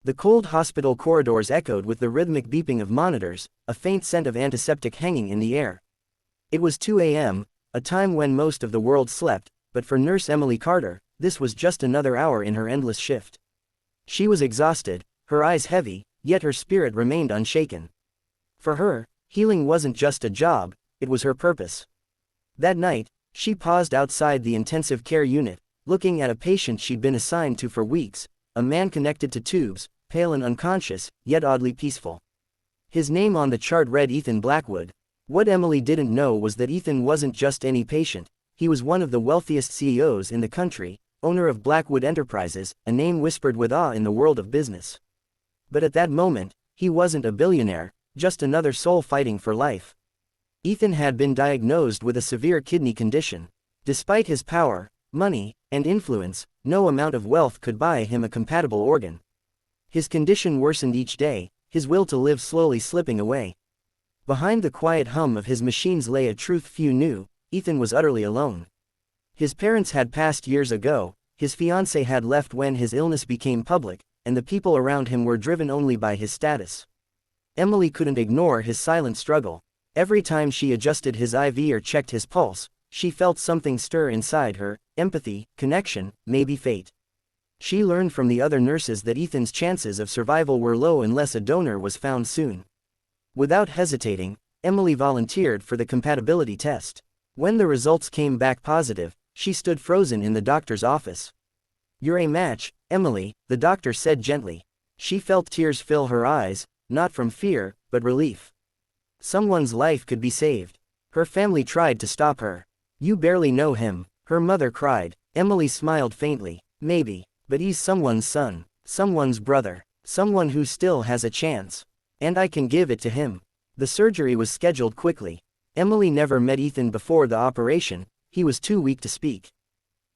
The cold hospital corridors echoed with the rhythmic beeping of monitors, a faint scent of antiseptic hanging in the air. It was 2 a.m., a time when most of the world slept, but for Nurse Emily Carter, this was just another hour in her endless shift. She was exhausted, her eyes heavy, yet her spirit remained unshaken. For her, healing wasn't just a job, it was her purpose. That night, she paused outside the intensive care unit, looking at a patient she'd been assigned to for weeks, a man connected to tubes, pale and unconscious, yet oddly peaceful. His name on the chart read Ethan Blackwood. What Emily didn't know was that Ethan wasn't just any patient, he was one of the wealthiest CEOs in the country, owner of Blackwood Enterprises, a name whispered with awe in the world of business. But at that moment, he wasn't a billionaire, just another soul fighting for life. Ethan had been diagnosed with a severe kidney condition. Despite his power, money, and influence, no amount of wealth could buy him a compatible organ. His condition worsened each day, his will to live slowly slipping away. Behind the quiet hum of his machines lay a truth few knew: Ethan was utterly alone. His parents had passed years ago, his fiancée had left when his illness became public, and the people around him were driven only by his status. Emily couldn't ignore his silent struggle. Every time she adjusted his IV or checked his pulse, she felt something stir inside her: empathy, connection, maybe fate. She learned from the other nurses that Ethan's chances of survival were low unless a donor was found soon. Without hesitating, Emily volunteered for the compatibility test. When the results came back positive, she stood frozen in the doctor's office. "You're a match, Emily," the doctor said gently. She felt tears fill her eyes, not from fear, but relief. Someone's life could be saved. Her family tried to stop her. "You barely know him," her mother cried. Emily smiled faintly. "Maybe, but he's someone's son, someone's brother, someone who still has a chance. And I can give it to him." The surgery was scheduled quickly. Emily never met Ethan before the operation, he was too weak to speak.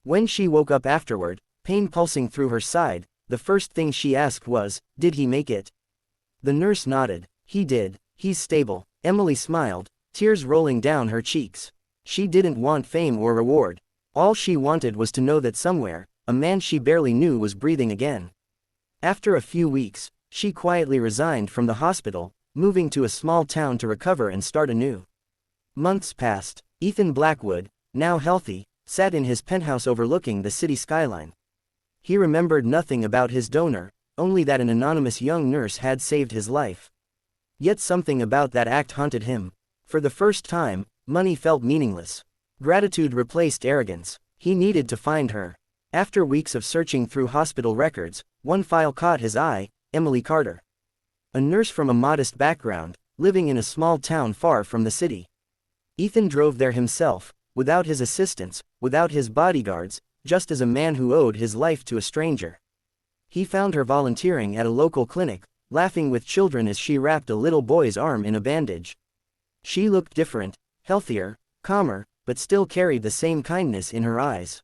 When she woke up afterward, pain pulsing through her side, the first thing she asked was, "Did he make it?" The nurse nodded. "He did, he's stable." Emily smiled, tears rolling down her cheeks. She didn't want fame or reward. All she wanted was to know that somewhere, a man she barely knew was breathing again. After a few weeks, she quietly resigned from the hospital, moving to a small town to recover and start anew. Months passed. Ethan Blackwood, now healthy, sat in his penthouse overlooking the city skyline. He remembered nothing about his donor, only that an anonymous young nurse had saved his life. Yet something about that act haunted him. For the first time, money felt meaningless. Gratitude replaced arrogance. He needed to find her. After weeks of searching through hospital records, one file caught his eye: Emily Carter. A nurse from a modest background, living in a small town far from the city. Ethan drove there himself, without his assistants, without his bodyguards, just as a man who owed his life to a stranger. He found her volunteering at a local clinic, laughing with children as she wrapped a little boy's arm in a bandage. She looked different, healthier, calmer, but still carried the same kindness in her eyes.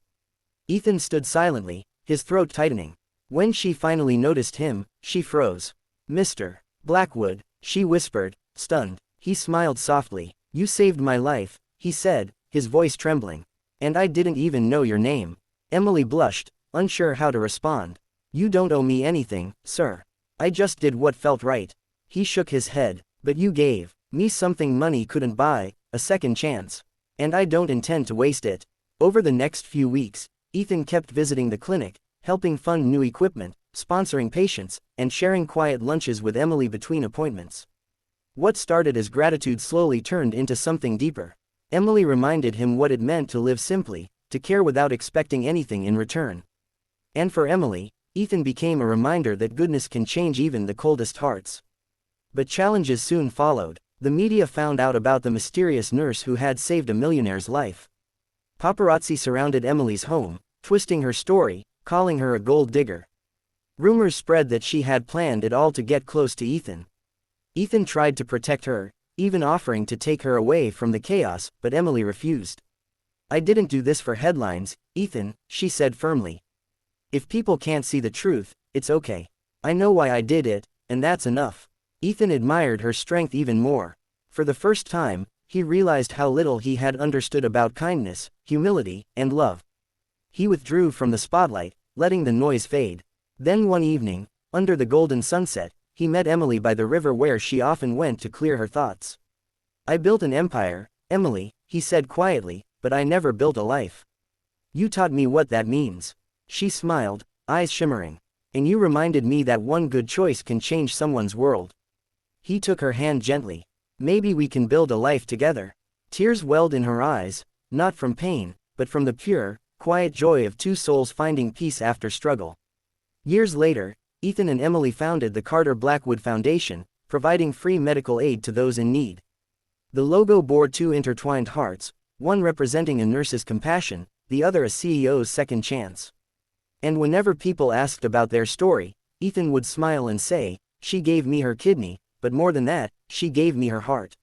Ethan stood silently, his throat tightening. When she finally noticed him, she froze. "Mr. Blackwood," she whispered, stunned. He smiled softly. "You saved my life," he said, his voice trembling. "And I didn't even know your name." Emily blushed, unsure how to respond. "You don't owe me anything, sir. I just did what felt right." He shook his head. "But you gave me something money couldn't buy, a second chance. And I don't intend to waste it." Over the next few weeks, Ethan kept visiting the clinic, helping fund new equipment, sponsoring patients, and sharing quiet lunches with Emily between appointments. What started as gratitude slowly turned into something deeper. Emily reminded him what it meant to live simply, to care without expecting anything in return. And for Emily, Ethan became a reminder that goodness can change even the coldest hearts. But challenges soon followed. The media found out about the mysterious nurse who had saved a millionaire's life. Paparazzi surrounded Emily's home, twisting her story, calling her a gold digger. Rumors spread that she had planned it all to get close to Ethan. Ethan tried to protect her, even offering to take her away from the chaos, but Emily refused. "I didn't do this for headlines, Ethan," she said firmly. "If people can't see the truth, it's okay. I know why I did it, and that's enough." Ethan admired her strength even more. For the first time, he realized how little he had understood about kindness, humility, and love. He withdrew from the spotlight, letting the noise fade. Then one evening, Under the golden sunset, he met Emily by the river where she often went to clear her thoughts. I built an empire, Emily, he said quietly, but I never built a life. You taught me what that means. She smiled, eyes shimmering. And you reminded me that one good choice can change someone's world. He took her hand gently. Maybe we can build a life together. Tears welled in her eyes, not from pain, but from the pure, quiet joy of two souls finding peace after struggle. Years later, Ethan and Emily founded the Carter Blackwood Foundation, providing free medical aid to those in need. The logo bore two intertwined hearts, one representing a nurse's compassion, the other a CEO's second chance. And whenever people asked about their story, Ethan would smile and say, "She gave me her kidney, but more than that, she gave me her heart."